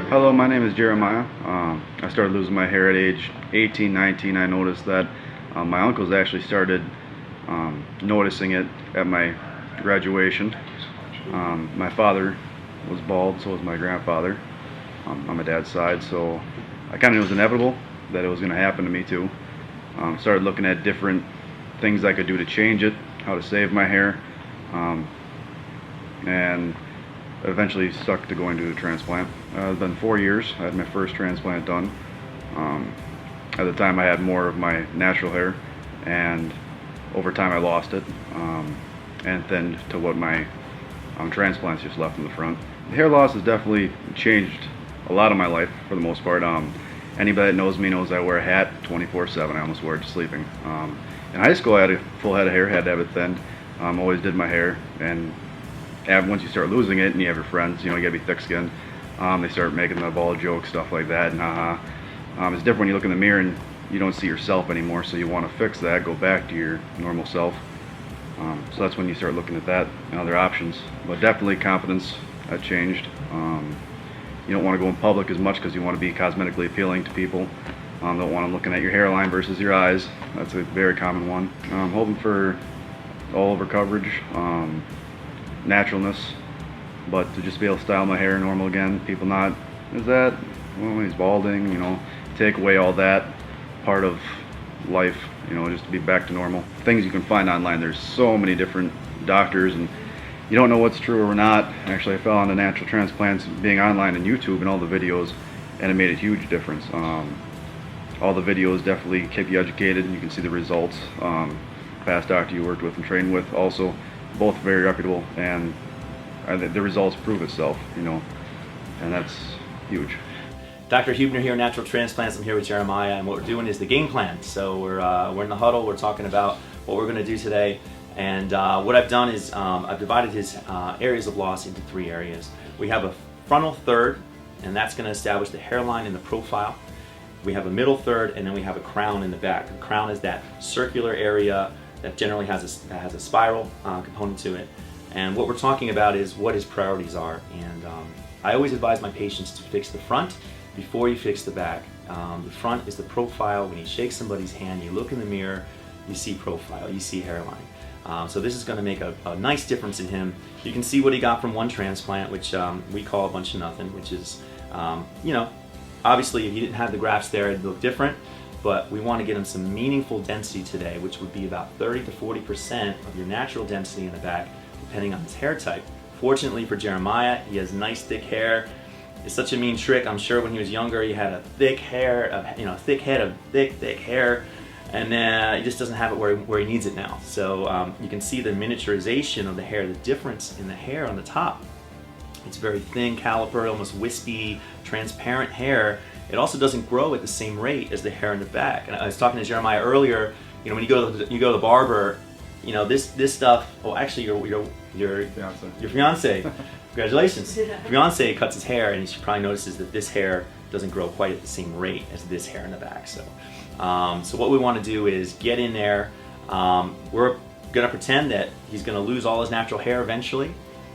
Hello, my name is Jeremiah. I started losing my hair at age 18, 19. I noticed that my uncles actually started noticing it at my graduation. My father was bald, so was my grandfather on my dad's side, so I kind of knew it was inevitable that it was going to happen to me too. Started looking at different things I could do to change it, how to save my hair, and eventually stuck to going to the transplant. It's been 4 years. I had my first transplant done. At the time I had more of my natural hair, and over time I lost it and thinned to what my transplants just left in the front. The hair loss has definitely changed a lot of my life for the most part. Anybody that knows me knows I wear a hat 24/7. I almost wear it to sleeping. In high school I had a full head of hair, had to have it thinned. Always did my hair, and once you start losing it and you have your friends, you gotta be thick-skinned, they start making the bald jokes, stuff like that, and it's different when you look in the mirror and you don't see yourself anymore, so you want to fix that, go back to your normal self. So that's when you start looking at that and other options. But definitely confidence had changed. You don't want to go in public as much because you want to be cosmetically appealing to people. Don't want them looking at your hairline versus your eyes. That's a very common one. I'm hoping for all over coverage, naturalness, but to just be able to style my hair normal again. People not, is that, well, he's balding, take away all that part of life, just to be back to normal. Things you can find online, there's so many different doctors, and you don't know what's true or not. Actually, I fell on the natural transplants being online on YouTube and all the videos, and it made a huge difference. All the videos definitely keep you educated, and you can see the results. Past doctor you worked with and trained with also, both very reputable, and the results prove itself, and that's huge. Dr. Huebner here, Natural Transplants. I'm here with Jeremiah, and what we're doing is the game plan. So we're in the huddle, we're talking about what we're going to do today, and what I've done is I've divided his areas of loss into 3 areas. We have a frontal third, and that's going to establish the hairline and the profile. We have a middle third, and then we have a crown in the back. The crown is that circular area that generally has a spiral component to it. And what we're talking about is what his priorities are. And I always advise my patients to fix the front before you fix the back. The front is the profile. When you shake somebody's hand, you look in the mirror, you see profile, you see hairline. So this is going to make a nice difference in him. You can see what he got from one transplant, which we call a bunch of nothing, which is, obviously if he didn't have the grafts there, it'd look different. But we want to get him some meaningful density today, which would be about 30 to 40% of your natural density in the back, depending on his hair type. Fortunately for Jeremiah, he has nice thick hair. It's such a mean trick. I'm sure when he was younger, he had a thick hair, thick head of thick hair, and he just doesn't have it where he needs it now. So you can see the miniaturization of the hair, the difference in the hair on the top. It's very thin, caliper, almost wispy, transparent hair. It also doesn't grow at the same rate as the hair in the back. And I was talking to Jeremiah earlier. When you go to the barber, this stuff. Oh, actually, your fiance. Congratulations. Fiance cuts his hair, and she probably notices that this hair doesn't grow quite at the same rate as this hair in the back. So, so what we want to do is get in there. We're gonna pretend that he's gonna lose all his natural hair eventually.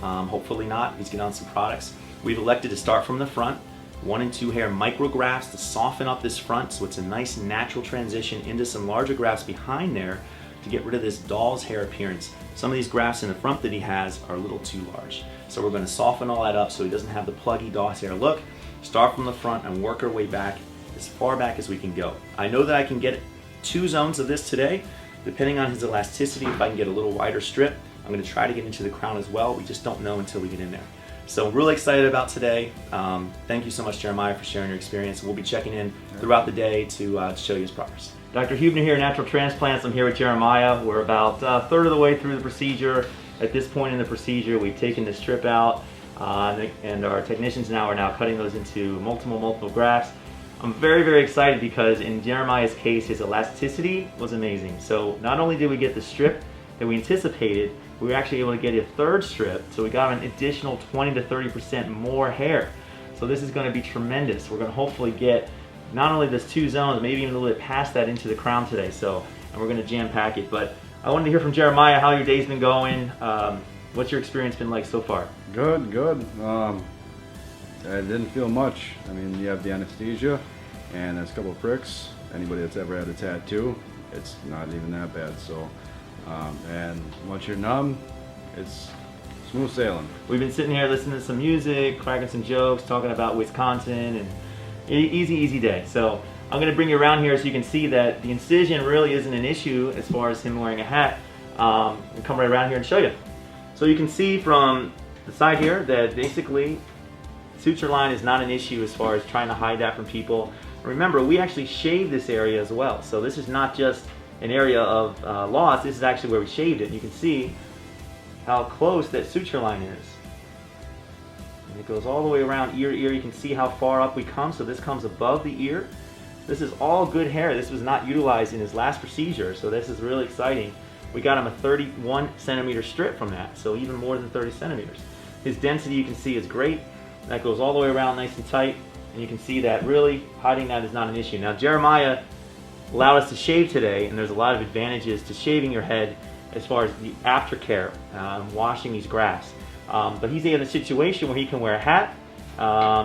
Hopefully not. He's getting on some products. We've elected to start from the front. 1 and 2 hair micrografts to soften up this front, so it's a nice natural transition into some larger grafts behind there to get rid of this doll's hair appearance. Some of these grafts in the front that he has are a little too large. So we're going to soften all that up so he doesn't have the pluggy doll's hair look. Start from the front and work our way back as far back as we can go. I know that I can get 2 zones of this today. Depending on his elasticity, if I can get a little wider strip, I'm going to try to get into the crown as well. We just don't know until we get in there. So I'm really excited about today. Thank you so much, Jeremiah, for sharing your experience. We'll be checking in throughout the day to show you his progress. Dr. Huebner here, Natural Transplants. I'm here with Jeremiah. We're about a third of the way through the procedure. At this point in the procedure, we've taken the strip out, and our technicians are now cutting those into multiple grafts. I'm very, very excited because in Jeremiah's case, his elasticity was amazing. So not only did we get the strip that we anticipated, we were actually able to get a 3rd strip, so we got an additional 20 to 30% more hair. So this is going to be tremendous. We're going to hopefully get not only this 2 zones, maybe even a little bit past that into the crown today. So, and we're going to jam pack it. But I wanted to hear from Jeremiah how your day's been going. What's your experience been like so far? Good. I didn't feel much. I mean, you have the anesthesia and there's a couple of pricks. Anybody that's ever had a tattoo, it's not even that bad. So, and once you're numb, it's smooth sailing. We've been sitting here listening to some music, cracking some jokes, talking about Wisconsin, and easy day. So I'm going to bring you around here so you can see that the incision really isn't an issue as far as him wearing a hat. I'll come right around here and show you. So you can see from the side here that basically suture line is not an issue as far as trying to hide that from people. Remember, we actually shaved this area as well. So this is not just an area of loss, this is actually where we shaved it. And you can see how close that suture line is. And it goes all the way around ear to ear. You can see how far up we come. So this comes above the ear. This is all good hair. This was not utilized in his last procedure, so this is really exciting. We got him a 31 centimeter strip from that, so even more than 30 centimeters. His density, you can see, is great. That goes all the way around nice and tight, and you can see that really hiding that is not an issue. Now, Jeremiah allowed us to shave today, and there's a lot of advantages to shaving your head as far as the aftercare, washing these grafts. But he's in a situation where he can wear a hat,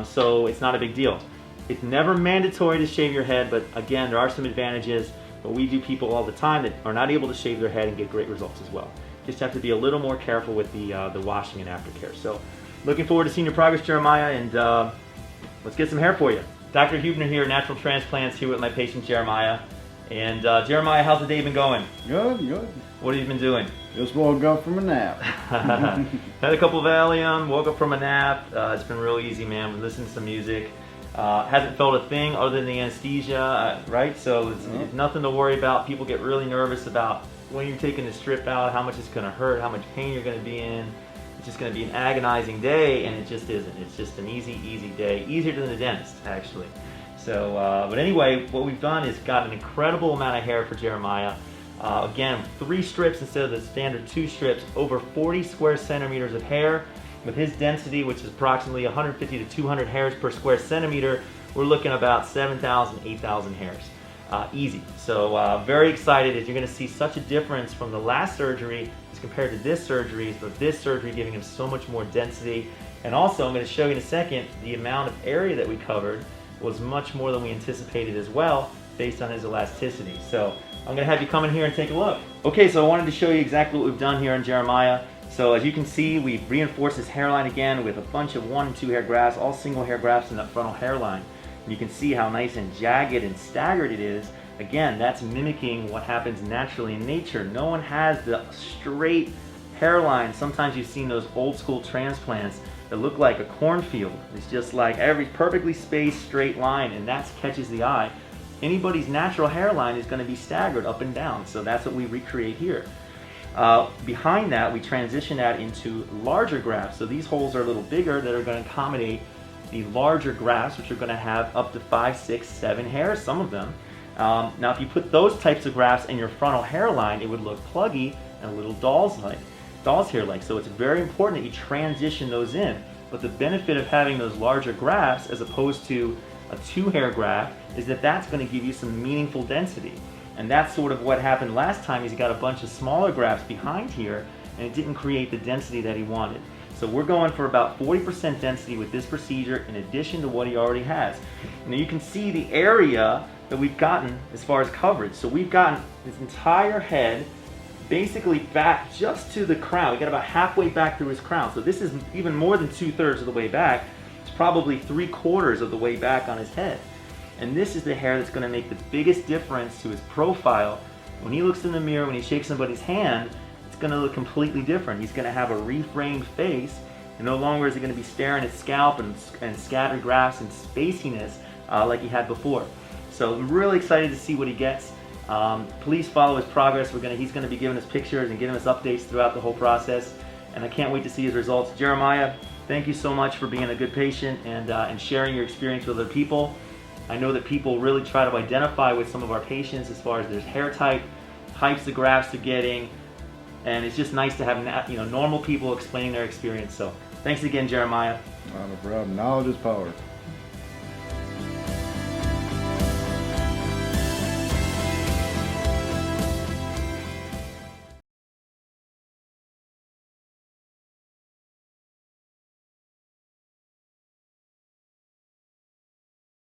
so it's not a big deal. It's never mandatory to shave your head, but again, there are some advantages. But we do people all the time that are not able to shave their head and get great results as well. Just have to be a little more careful with the washing and aftercare. So, looking forward to seeing your progress, Jeremiah, and let's get some hair for you. Dr. Huebner here, Natural Transplants, here with my patient Jeremiah. And Jeremiah, how's the day been going? Good. What have you been doing? Just woke up from a nap. Had a couple of Valium, woke up from a nap. It's been real easy, man. We listened to some music. Hasn't felt a thing other than the anesthesia, right? So it's nothing to worry about. People get really nervous about when you're taking the strip out, how much it's going to hurt, how much pain you're going to be in. It's just going to be an agonizing day, and it just isn't. It's just an easy day. Easier than the dentist, actually. So, but anyway, what we've done is got an incredible amount of hair for Jeremiah. Again, 3 strips instead of the standard 2 strips, over 40 square centimeters of hair. With his density, which is approximately 150 to 200 hairs per square centimeter, we're looking about 7,000, 8,000 hairs. Easy. So very excited as you're going to see such a difference from the last surgery as compared to this surgery, but this surgery giving him so much more density. And also, I'm going to show you in a second, the amount of area that we covered was much more than we anticipated as well, based on his elasticity. So I'm going to have you come in here and take a look. Okay, so I wanted to show you exactly what we've done here on Jeremiah. So as you can see, we've reinforced his hairline again with a bunch of 1 and 2 hair grafts, all single hair grafts in that frontal hairline. And you can see how nice and jagged and staggered it is. Again, that's mimicking what happens naturally in nature. No one has the straight hairline. Sometimes you've seen those old school transplants that look like a cornfield. It's just like every perfectly spaced straight line, and that catches the eye. Anybody's natural hairline is going to be staggered up and down, so that's what we recreate here. Behind that, we transition that into larger grafts. So these holes are a little bigger that are going to accommodate the larger grafts, which are going to have up to 5, 6, 7 hairs, some of them. Now, if you put those types of grafts in your frontal hairline, it would look pluggy and a little doll's hair-like. So it's very important that you transition those in. But the benefit of having those larger grafts as opposed to a 2-hair graft is that that's going to give you some meaningful density. And that's sort of what happened last time. Is he got a bunch of smaller grafts behind here, and it didn't create the density that he wanted. So we're going for about 40% density with this procedure in addition to what he already has. Now you can see the area that we've gotten as far as coverage. So we've gotten his entire head basically back just to the crown. We got about halfway back through his crown. So this is even more than 2/3 of the way back. It's probably 3/4 of the way back on his head. And this is the hair that's going to make the biggest difference to his profile. When he looks in the mirror, when he shakes somebody's hand, it's going to look completely different. He's going to have a reframed face, and no longer is he going to be staring at scalp and scattered grafts and spaciness like he had before. So I'm really excited to see what he gets. Please follow his progress. He's going to be giving us pictures and giving us updates throughout the whole process, and I can't wait to see his results. Jeremiah, thank you so much for being a good patient and sharing your experience with other people. I know that people really try to identify with some of our patients as far as their hair type, types of grafts they're getting, and it's just nice to have normal people explaining their experience. So thanks again, Jeremiah. Not a problem. Knowledge is power.